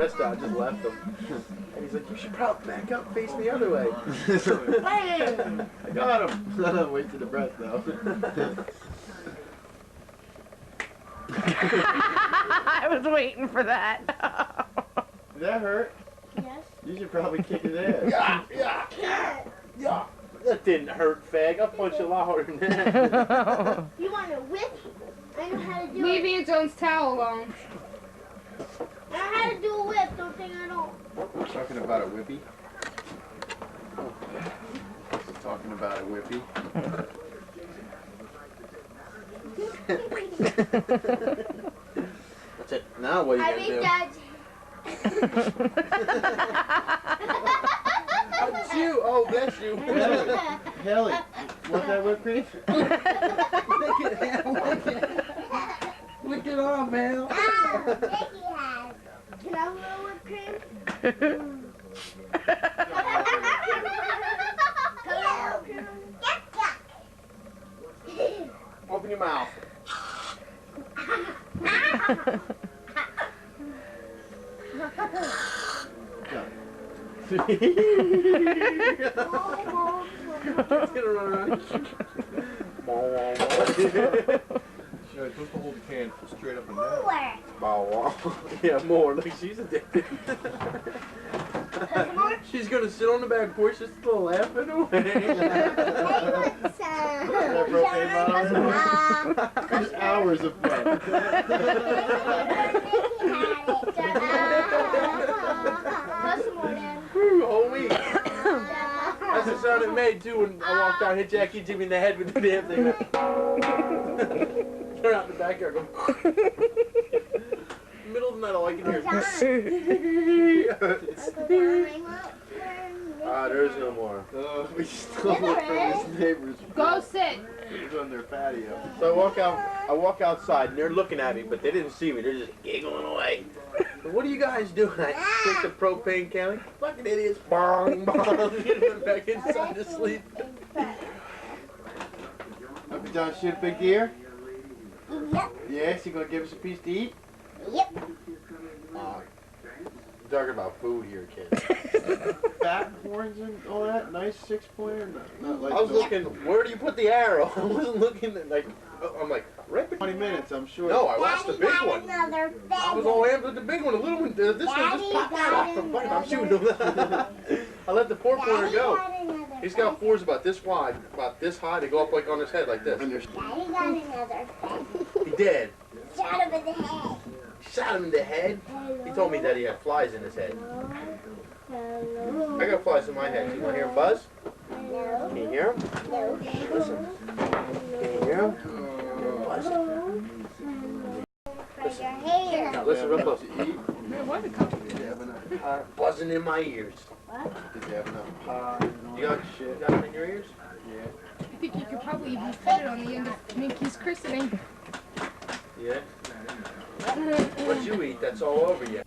I just left him. And he's like, you should probably back up, face the other way. Bam! I got him. Wasted the breath though. I was waiting for that. Did that hurt? Yes. You should probably kick his ass. Yeah. That didn't hurt, fag. I'll punch you louder than that. You want to whip? I know how to do Leave it. Aunt Jones' towel alone. I know how to do a whip. Don't think I don't. Talking about a whippy. Talking about a whippy. That's it. Now what are you I gonna think do? Dad's. That's you. Oh, that's you. Haley, want that whipped cream? Lick it off, man. Mickey has. Can I have a little whipped cream? Open your mouth. It's gonna run around. Yeah, supposed to hold the can straight up and down. Yeah, more. Look, she's addicted. She's gonna sit on the back porch just a little laughing away. There's hours of fun. Whew, whole week. That's the sound it made too when I walked down, hit Jackie and Jimmy in the head with the damn thing. Turn out in the backyard, go. Middle of the night, all I can hear is. There's no more. We stole it from his neighbors. Go sit. It was on their patio. So I walk outside and they're looking at me, but they didn't see me. They're just giggling away. What are you guys doing? I take the propane can. Fucking idiots. Bong, bong. Get back inside to sleep. Up and down, shoot a big deer? Yep. Yes, you gonna give us a piece to eat? Yep. I'm talking about food here, kid. Fat horns and all that, nice 6-pointer. Not like I was looking. Where do you put the arrow? I wasn't looking at like. I'm like right. 20 minutes, I'm sure. No, I watched the big one. I was all amped with the big one. The little one, this one just popped out. I'm shooting him. I let the 4-pointer go. He's got 4s about this wide, about this high. They go up like on his head like this. Daddy got another. He did. Shot him in the head. Shot him in the head. He told me that he had flies in his head. I got flies in my head. You want to hear him buzz? No. Can you hear him? No. Listen. Can you hear him? Buzz. For your hair. Now listen real close. Buzzing in my ears. What? Did you have enough pie? You got it in your ears? Yeah. I think you could probably even fit it on the end of Minky's christening. Yeah? What'd you eat? That's all over you.